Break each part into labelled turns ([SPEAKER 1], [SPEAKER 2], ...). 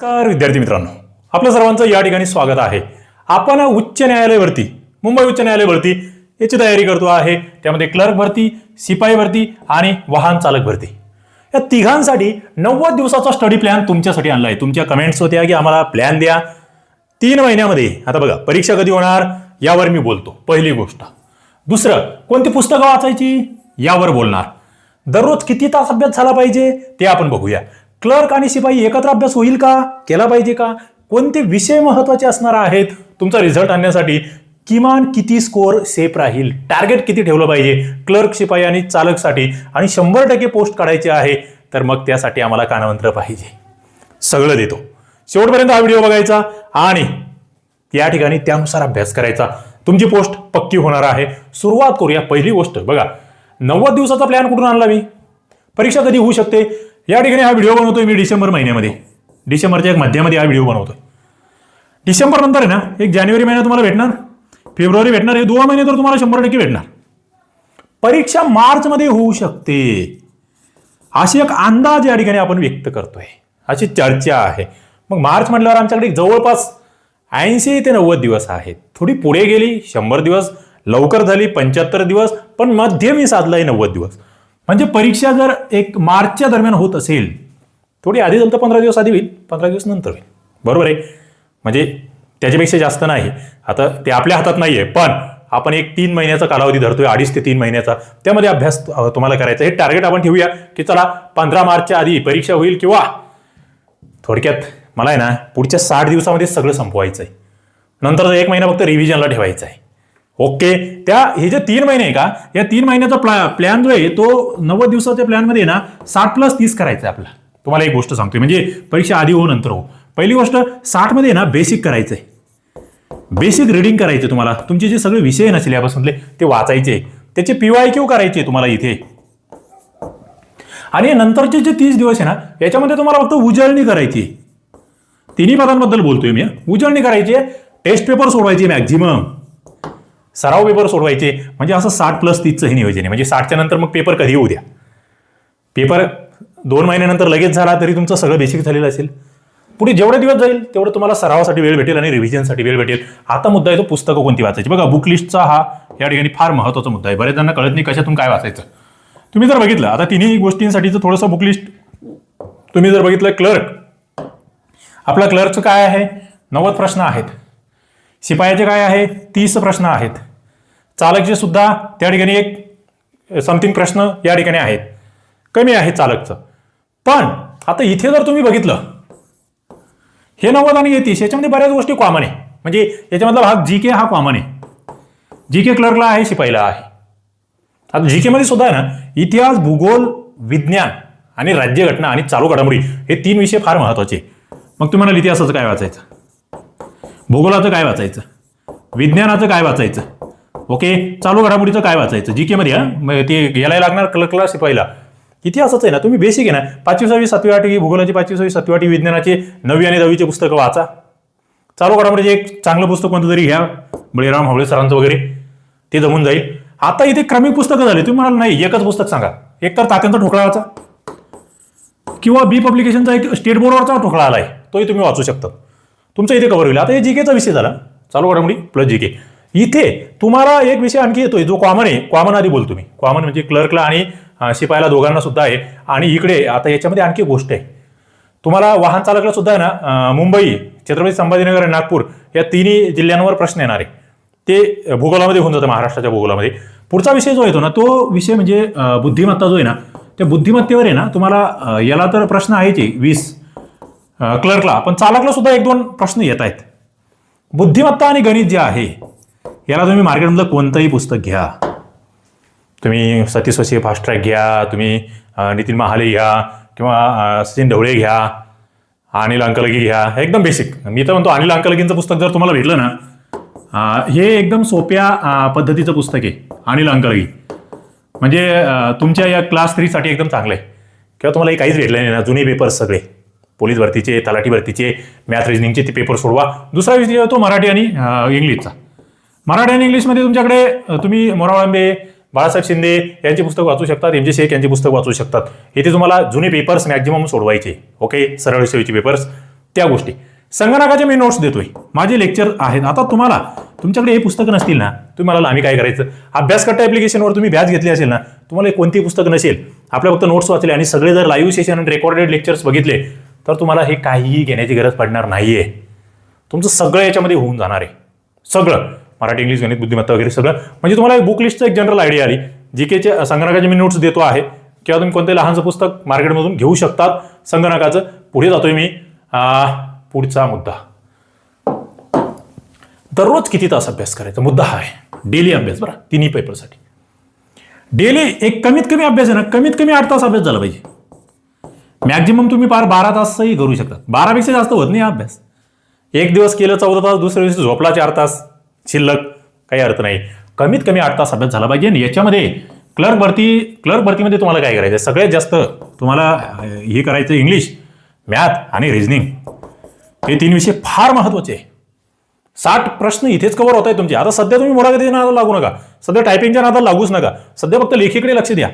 [SPEAKER 1] नमस्कार विद्यार्थी मित्रांनो, आपल्या सर्वांचं या ठिकाणी स्वागत आहे. आपण उच्च न्यायालय भरती, मुंबई उच्च न्यायालय भरती याची तयारी करतो आहे. त्यामध्ये क्लर्क भरती, शिपाई भरती आणि वाहन चालक भरती या तिघांसाठी 90 दिवसाचा स्टडी प्लॅन तुमच्यासाठी आणला आहे. तुमच्या कमेंट्स होत्या की आम्हाला प्लॅन द्या 3 महिन्यामध्ये. आता बघा, परीक्षा कधी होणार यावर मी बोलतो, पहिली गोष्ट. दुसरं, कोणती पुस्तकं वाचायची यावर बोलणार. दररोज किती तास अभ्यास झाला पाहिजे ते आपण बघूया. क्लर्क आणि शिपाई एकत्र अभ्यास होईल का, केला पाहिजे का, कोणते विषय महत्वाचे असणार आहेत, तुमचा रिझल्ट आणण्यासाठी किमान किती स्कोअर सेफ राहील, टार्गेट किती ठेवलं पाहिजे क्लर्क, शिपाई आणि चालकसाठी, आणि 100% पोस्ट काढायचे आहे तर मग त्यासाठी आम्हाला कानमंत्र पाहिजे. सगळं देतो. शेवटपर्यंत हा व्हिडिओ बघायचा आणि या ठिकाणी त्यानुसार अभ्यास करायचा. तुमची पोस्ट पक्की होणार आहे. सुरुवात करूया. पहिली गोष्ट बघा, 90 दिवसाचा प्लॅन कुठून आणला मी, परीक्षा कधी होऊ शकते या ठिकाणी हा व्हिडिओ बनवतोय मी डिसेंबर महिन्यामध्ये. डिसेंबरच्या एक मध्यामध्ये हा व्हिडिओ बनवतोय. डिसेंबर नंतर आहे ना एक जानेवारी महिना तुम्हाला भेटणार, फेब्रुवारी भेटणार, हे 2 महिने तर तुम्हाला 100% भेटणार. परीक्षा मार्च मध्ये होऊ शकते अशी एक अंदाज या ठिकाणी आपण व्यक्त करतोय, अशी चर्चा आहे. मग मार्च म्हटल्यावर आमच्याकडे जवळपास 80 ते 90 दिवस आहेत. थोडी पुढे गेली 100 दिवस, लवकर झाली 75 दिवस, पण मध्ये मी साधलाय 90 दिवस. म्हणजे परीक्षा जर एक मार्चच्या दरम्यान होत असेल, थोडी आधी झालं तर 15 दिवस आधी होईल, 15 दिवस नंतर होईल, बरोबर आहे. म्हणजे त्याच्यापेक्षा जास्त नाही. आता ते आपल्या हातात नाहीये, पण आपण एक 3 महिन्याचा कालावधी धरतोय, 2.5 ते 3 महिन्याचा. त्यामध्ये अभ्यास तुम्हाला करायचा. हे टार्गेट आपण ठेवूया की चला 15 मार्चच्या आधी परीक्षा होईल, किंवा थोडक्यात मला आहे ना पुढच्या 60 दिवसामध्ये सगळं संपवायचं आहे. नंतर 1 महिना फक्त रिव्हिजनला ठेवायचा आहे. ओके. हे जे 3 महिने आहे का, या 3 महिन्याचा प्लॅन जो आहे तो 90 दिवसाच्या प्लॅनमध्ये ना 60+30 करायचा आहे आपला. तुम्हाला एक गोष्ट सांगतोय, म्हणजे परीक्षा आधी हो नंतर हो. पहिली गोष्ट, 60 मध्ये ना बेसिक करायचंय, बेसिक रिडिंग करायचे तुम्हाला. तुमचे जे सगळे विषय ना सिलेबसमधले ते वाचायचे, त्याचे PYQ करायचे तुम्हाला इथे. आणि नंतरचे जे 30 दिवस आहे ना याच्यामध्ये तुम्हाला फक्त उजळणी करायची. तिन्ही पदांबद्दल बोलतोय मी. उजळणी करायची, टेस्ट पेपर सोडवायचे मॅक्झिमम, सराव पेपर सोडवायचे. म्हणजे असं 60+30चं हे नियोजन आहे. म्हणजे 60च्या नंतर मग पेपर कधी येऊ द्या, पेपर 2 महिन्यानंतर लगेच झाला तरी तुमचं सगळं बेसिक झालेलं असेल. पुढे जेवढे दिवस जाईल तेवढं तुम्हाला सरावासाठी वेळ भेटेल आणि रिव्हिजनसाठी वेळ भेटेल. आता मुद्दा आहे तो पुस्तकं कोणती वाचायची. बघा, बुक लिस्टचा हा या ठिकाणी फार महत्वाचा मुद्दा आहे. बरेच जणांना कळत नाही कशातून काय वाचायचं. तुम्ही जर बघितलं आता तिन्ही गोष्टींसाठीचं थोडंसं बुक लिस्ट तुम्ही जर बघितलं, क्लर्क, आपला क्लर्कचं काय आहे 90 प्रश्न आहेत, शिपायाचे काय आहे 30 प्रश्न आहेत, चालकचे सुद्धा त्या ठिकाणी एक समथिंग प्रश्न या ठिकाणी आहेत, कमी आहे चालकचं. पण आता इथे जर तुम्ही बघितलं हे 90 आणि हे 30 याच्यामध्ये बऱ्याच गोष्टी कॉमन आहे. म्हणजे याच्यामधला भाग जीके हा कॉमन आहे. जीके क्लर्कला आहे, शिपाईला आहे. आता जीके मध्ये सुद्धा आहे ना इतिहास, भूगोल, विज्ञान आणि राज्यघटना आणि चालू घडामोडी हे 3 विषय फार महत्वाचे. मग तुम्हाला इतिहासाचं काय वाचायचं, भूगोलाचं काय वाचायचं, विज्ञानाचं काय वाचायचं, ओके, चालू घडामोडीचं काय वाचायचं जीके मध्ये. ते यायला लागणार क्लर्कला, शिपाईला. इतिहासाचं आहे ना तुम्ही बेसिक आहे ना 5वी 6वी 7वी 8वी भूगोलाची, 5वी 6वी 7वी 8वी विज्ञानाचे 9वी आणि 10वीचे पुस्तकं वाचा. चालू घडामोडीचे एक चांगलं पुस्तक कोणतं तरी घ्या, बळीराम हवळे सरांचं वगैरे, ते जमून जाईल. आता इथे क्रमिक पुस्तकं झाले. तुम्ही म्हणाल नाही एकच पुस्तक सांगा, एक तर तात्यांचा ठोकळा वाचा, किंवा बी पब्लिकेशनचा एक स्टेट बोर्डवरचा ठोकळा आलाय तोही तुम्ही वाचू शकता. तुमचं इथे कव्हर होईल. आता हे जीकेचा विषय झाला, चालू घडामोडी प्लस जीके. इथे तुम्हाला एक विषय आणखी येतोय जो कॉमन आहे. कॉमन आधी बोलतो मी. कॉमन म्हणजे क्लर्कला आणि शिपायाला दोघांना सुद्धा आहे. आणि इकडे आता याच्यामध्ये आणखी गोष्ट आहे, तुम्हाला वाहन चालकला सुद्धा आहे ना मुंबई, छत्रपती संभाजीनगर आणि नागपूर या तिन्ही जिल्ह्यांवर प्रश्न येणार आहे. ते भूगोलामध्ये होऊन जातं, महाराष्ट्राच्या भूगोलामध्ये. पुढचा विषय जो येतो ना तो विषय म्हणजे बुद्धिमत्ता जो आहे ना, त्या बुद्धिमत्तेवर आहे ना तुम्हाला याला तर प्रश्न आहेच 20 क्लर्कला, पण चालकला सुद्धा 1-2 प्रश्न येत आहेत. बुद्धिमत्ता आणि गणित जे आहे याला तुम्ही मार्केटमधलं कोणतंही पुस्तक घ्या, तुम्ही सतीश वशी फास्ट ट्रॅक घ्या, तुम्ही नितीन महाले घ्या, किंवा सचिन ढवळे घ्या, अनिल अंकलगी घ्या, एकदम बेसिक. मी तर म्हणतो अनिल अंकलगींचं पुस्तक जर तुम्हाला भेटलं ना, हे एकदम सोप्या पद्धतीचं पुस्तक आहे अनिल अंकलगी. म्हणजे तुमच्या या क्लास 3 साठी एकदम चांगलं आहे. किंवा तुम्हाला काहीच भेटलं नाही ना, जुने पेपर्स सगळे पोलीस भरतीचे, तलाठी भरतीचे, मॅथ रिजनिंगचे ते पेपर सोडवा. दुसरा विषय होतो मराठी आणि इंग्लिशचा. मराठी आणि इंग्लिशमध्ये तुमच्याकडे तुम्ही मोरावळंबे, बाळासाहेब शिंदे यांची पुस्तक वाचू शकतात, MJ शेख यांची पुस्तक वाचू शकतात. इथे तुम्हाला जुने पेपर्स मॅक्झिमम सोडवायचे, ओके, सरळ सेवेचे पेपर्स. त्या गोष्टी. संगणकाचे मी नोट्स देतोय, माझे लेक्चर आहेत. आता तुम्हाला तुमच्याकडे हे पुस्तकं नसतील ना, तुम्ही मला आम्ही काय करायचं, अभ्यासकट्टा ऍप्लिकेशनवर तुम्ही बॅच घेतली असेल ना, तुम्हाला कोणती पुस्तक नसेल, आपल्या फक्त नोट्स वाचले आणि सगळे जर लाईव्ह सेशन आणि रेकॉर्डेड लेक्चर्स बघितले तर तुम्हाला हे काहीही घेण्याची गरज पडणार नाहीये. तुमचं सगळं याच्यामध्ये होऊन जाणार आहे. सगळं मराठी, इंग्लिश, गणित, बुद्धिमत्ता वगैरे सगळं. म्हणजे तुम्हाला बुक लिस्टचं एक जनरल आयडिया आली. जीकेचे संगणकाचे मी नोट्स देतो आहे, किंवा तुम्ही कोणते लहानचं पुस्तक मार्केटमधून घेऊ शकतात संगणकाचं. पुढे जातोय मी. पुढचा मुद्दा, दररोज किती तास अभ्यास करायचा, मुद्दा हा आहे. डेली अभ्यास, बरं, तिन्ही पेपरसाठी डेली एक कमीत कमी अभ्यास आहे ना, कमीत कमी 8 तास अभ्यास झाला पाहिजे. मॅक्झिमम तुम्ही 12 तासही करू शकता. 12पेक्षा जास्त होत नाही हा अभ्यास. एक दिवस केलं 14 तास, दुसऱ्या दिवशी झोपला 4 तास शिल्लक, काही अर्थ नाही. कमीत कमी 8 तास अभ्यास झाला पाहिजे. आणि याच्यामध्ये क्लर्क भरतीमध्ये तुम्हाला काय करायचं, सगळ्यात जास्त तुम्हाला हे करायचं इंग्लिश, मॅथ आणि रिझनिंग, हे 3 विषय फार महत्वाचे आहे. 60 प्रश्न इथेच कव्हर होत आहेत तुमचे. आता सध्या तुम्ही मुलाखतीच्या नादाला लागू नका, सध्या टायपिंगच्या नादाला लागूच नका, सध्या फक्त लेखीकडे लक्ष द्या.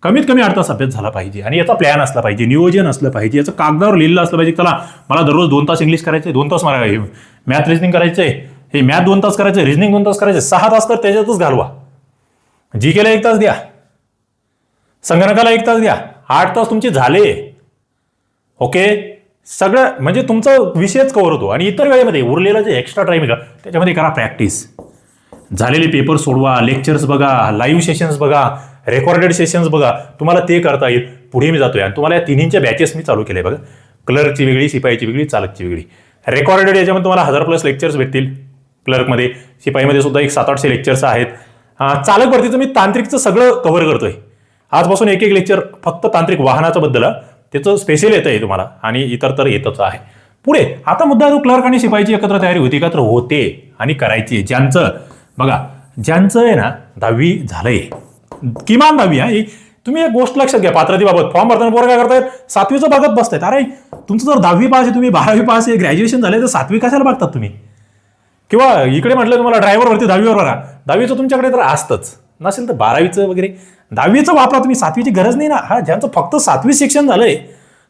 [SPEAKER 1] कमीत कमी 8 तास अभ्यास झाला पाहिजे. आणि याचा प्लॅन असला पाहिजे, नियोजन असलं पाहिजे, याचं कागदावर लिहिलं असलं पाहिजे. चला मला दररोज 2 तास इंग्लिश करायचे, 2 तास मला मॅथ रिझनिंग करायचंय, हे मॅथ 2 तास करायचं, रिझनिंग 2 तास करायचे, 6 तास तर त्याच्यातच घालवा. जीकेला 1 तास द्या, संगणकाला 1 तास द्या, 8 तास तुमचे झाले. ओके, सगळं म्हणजे तुमचा विषयच कव्हर होतो. आणि इतर वेळेमध्ये उरलेला जे एक्स्ट्रा टाइम आहे का, त्याच्यामध्ये करा प्रॅक्टिस. झालेले पेपर सोडवा, लेक्चर्स बघा, लाईव्ह सेशन्स बघा, रेकॉर्डेड सेशन्स बघा, तुम्हाला ते करता येईल. पुढे मी जातोय आणि तुम्हाला या तिन्हींच्या बॅचेस मी चालू केले बघा. क्लर्कची वेगळी, शिपाईची वेगळी, चालकची वेगळी. रेकॉर्डेड याच्यामध्ये तुम्हाला 1000+ लेक्चर्स भेटतील. क्लर्कमध्ये, शिपाईमध्ये सुद्धा एक 700-800 लेक्चर्स आहेत. चालक भरतीचं मी तांत्रिकचं सगळं कव्हर करतोय. आजपासून एक लेक्चर फक्त तांत्रिक वाहनाचं बद्दल, त्याचं स्पेशल येतं आहे तुम्हाला, आणि इतर तर येतच आहे. पुढे आता मुद्दा जो क्लर्क आणि शिपाईची एकत्र तयारी होती, एकत्र होते आणि करायची. ज्यांचं बघा, ज्यांचं आहे ना 10वी झालंय, किमान 10वी, हा तुम्ही एक गोष्ट लक्षात घ्या. पात्रतेबाबत फॉर्म भरताना पोरं काय करतायत, 7वीचं बघत बसतायत. अरे तुमचं जर 10वी पास आहे, तुम्ही 12वी पास आहे, ग्रॅज्युएशन झाले, तर 7वी कशाला बघतात तुम्ही? किंवा इकडे म्हटलं तुम्हाला ड्रायव्हर वरती 10वीवर भरा, 10वीचं तुमच्याकडे तर असतंच, नसेल तर 12वीचं वगैरे. 10वीचं वापरा तुम्ही, 7वीची गरज नाही ना. हा, ज्यांचं फक्त 7वी शिक्षण झालंय,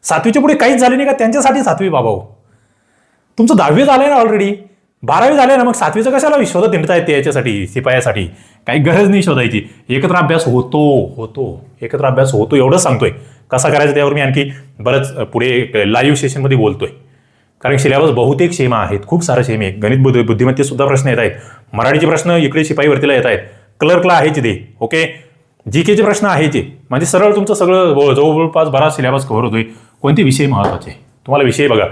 [SPEAKER 1] 7वीच्या पुढे काहीच झाले नाही का, त्यांच्यासाठी 7वी बाबा. तुमचं 10वी झालंय ना ऑलरेडी, 12वी झालंय ना, मग 7वीचं कशाला शोधत हिंडता येते याच्यासाठी, शिपायासाठी काही गरज नाही शोधायची. एकत्र अभ्यास एकत्र अभ्यास होतो, एवढंच सांगतोय. कसा करायचं त्यावर मी आणखी बरंच पुढे लाईव्ह सेशनमध्ये बोलतोय. कारण सिलेबस बहुतेक सेम आहेत, खूप सारं सेम आहे. गणित बुद्धिमत्ते सुद्धा प्रश्न येत आहेत, मराठीचे प्रश्न इकडे शिपाई भरतीला येत आहेत, क्लर्कला आहेच ते. ओके, जीकेचे प्रश्न आहेच. म्हणजे सरळ तुमचं सगळं जवळपास बराच सिलेबस कव्हर होतोय. कोणते विषय महत्वाचे तुम्हाला विषय बघा.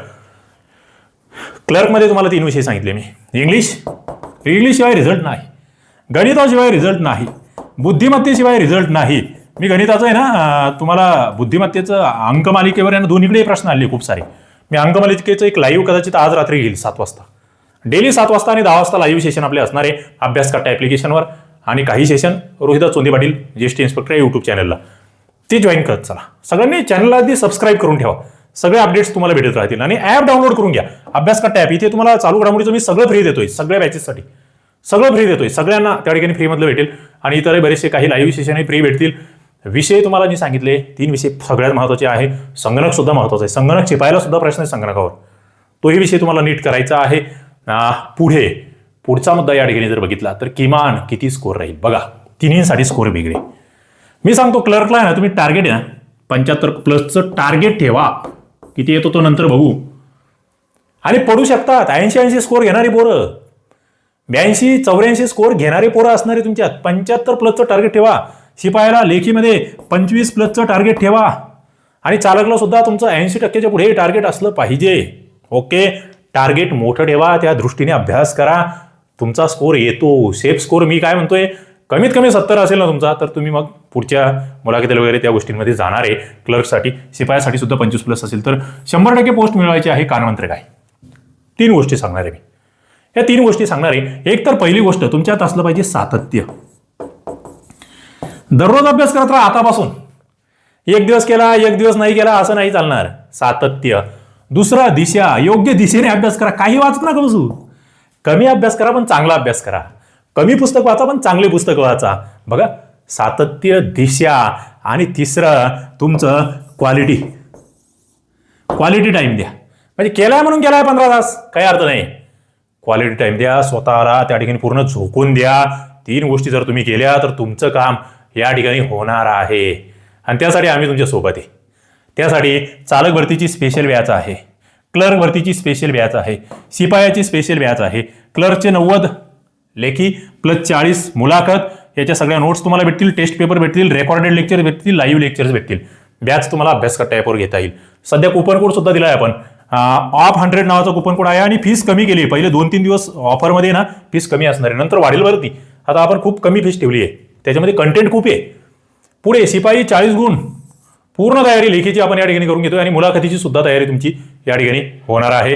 [SPEAKER 1] क्लर्कमध्ये तुम्हाला 3 विषय सांगितले मी. इंग्लिश शिवाय रिझल्ट नाही, गणिताशिवाय रिझल्ट नाही, बुद्धिमत्तेशिवाय रिझल्ट नाही. मी गणिताचं आहे ना, तुम्हाला बुद्धिमत्तेचं अंकमालिकेवर आहे ना, दोन्हीकडे प्रश्न आले खूप सारे. मी अंकमालिकेचं एक लाईव्ह कदाचित आज रात्री येईल 7 वाजता, डेली 7 वाजता आणि 10 वाजता लाईव्ह सेशन आपले असणार आहे अभ्यासकट्टा ऍप्लिकेशनवर. आणि काही session Rohidas Chonde Patil GST inspector या युट्यूब चॅनलला, ते जॉईन करत चला. सगळ्यांनी चॅनलला आधी सबस्क्राईब करून ठेवा, सगळे अपडेट्स तुम्हाला भेटत राहतील. आणि ॲप डाउनलोड करून घ्या, अभ्यासकट्टा ॲप. इथे तुम्हाला चालू घडामोडीचं मी सगळं फ्री देतोय, सगळ्या बॅचेससाठी सगळं फ्री देतोय. सगळ्यांना त्या ठिकाणी फ्रीमधलं भेटेल. आणि इतर बरेचसे काही लाईव्ह सेशनही फ्री भेटतील. विषय तुम्हाला जे सांगितले 3 विषय सगळ्यात महत्त्वाचे आहे. संगणक सुद्धा महत्त्वाचं आहे, संगणक शिपायला सुद्धा प्रश्न आहे संगणकावर, तोही विषय तुम्हाला नीट करायचा आहे. पुढचा मुद्दा या ठिकाणी जर बघितला तर किमान किती स्कोर राहील बघा. तिन्हींसाठी स्कोर वेगळे. मी सांगतो क्लर्कला आहे ना, तुम्ही टार्गेट आहे ना 75+ टार्गेट ठेवा. किती येतो तो नंतर बघू. आणि पडू शकतात 80 स्कोर घेणारी पोरं, 82-84 स्कोर घेणारे पोरं असणारे तुमच्यात. 75+ टार्गेट ठेवा. शिपायाला लेखीमध्ये 25+ टार्गेट ठेवा. आणि चालकला सुद्धा तुमचं 80% पुढे टार्गेट असलं पाहिजे. ओके, टार्गेट मोठं ठेवा, त्या दृष्टीने अभ्यास करा, तुमचा स्कोर येतो. सेफ स्कोर मी काय म्हणतोय, कमीत कमी 70 असेल ना तुमचा, तर तुम्ही मग पुढच्या मुलाखतीला वगैरे त्या गोष्टींमध्ये जाणार आहे. क्लर्कसाठी, शिपायासाठी सुद्धा 25+ असेल तर 100% पोस्ट मिळवायची आहे. कानमंत्र काय, 3 गोष्टी सांगणार आहे मी. या 3 गोष्टी सांगणार आहे. एक तर पहिली गोष्ट, तुमच्यात असलं पाहिजे सातत्य. दररोज अभ्यास करत राहा आतापासून. एक दिवस केला, एक दिवस नाही केला असं नाही चालणार. सातत्य. दुसरा, दिशा. योग्य दिशेने अभ्यास करा. काही वाचत नका बसू. कमी अभ्यास करा पण चांगला अभ्यास करा. कमी पुस्तक वाचा पण चांगले पुस्तक वाचा. बघा, सातत्य, दिशा. आणि तिसरं तुमचं क्वालिटी टाइम द्या. म्हणजे केलाय म्हणून केलाय 15 तास, काही अर्थ नाही. क्वालिटी टाइम द्या, स्वतःला त्या ठिकाणी पूर्ण झोकून द्या. 3 गोष्टी जर तुम्ही केल्या तर तुमचं काम या ठिकाणी होणार आहे. आणि त्यासाठी आम्ही तुमच्या सोबत आहे. त्यासाठी चालक भरतीची स्पेशल बॅच आहे, क्लर्क भरतीची स्पेशल बॅच आहे, शिपायाची स्पेशल बॅच आहे, क्लर्कचे 90 लेखी प्लस 40 मुलाखत, याच्या सगळ्या नोट्स तुम्हाला भेटतील, टेस्ट पेपर भेटतील, रेकॉर्डेड लेक्चर भेटतील, लाईव्ह लेक्चर्स भेटतील. बॅच तुम्हाला अभ्यासकट्टा ॲपवर घेता येईल. सध्या कुपन कोड सुद्धा दिला आहे आपण, ऑफ 100 नावाचा कुपन कोड आहे आणि फीस कमी केली. पहिले 2-3 दिवस ऑफरमध्ये ना फीस कमी असणार आहे, नंतर वाढेल भरती. आता आपण खूप कमी फीस ठेवली आहे, त्याच्यामध्ये कंटेंट खूप आहे. पुढे शिपाई 40 गुण पूर्ण तयारी लेखीची आपण या ठिकाणी करून घेतोय आणि मुलाखतीची सुद्धा तयारी तुमची या ठिकाणी होणार आहे.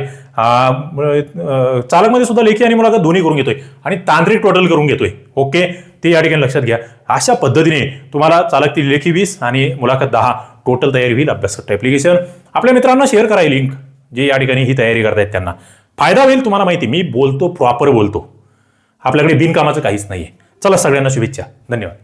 [SPEAKER 1] चालकमध्ये सुद्धा लेखी आणि मुलाखत दोन्ही करून घेतोय आणि तांत्रिक टोटल करून घेतोय. ओके, ते या ठिकाणी लक्षात घ्या. अशा पद्धतीने तुम्हाला चालकची लेखी 20 आणि मुलाखत 10 टोटल तयारी होईल. अभ्यासकट्टा ॲप्लिकेशन आपल्या मित्रांना शेअर करा, लिंक जे या ठिकाणी ही तयारी करतायत त्यांना फायदा होईल. तुम्हाला माहिती मी बोलतो, प्रॉपर बोलतो, आपल्याकडे बिनकामाचं काहीच नाहीये. चला, सगळ्यांना शुभेच्छा, धन्यवाद.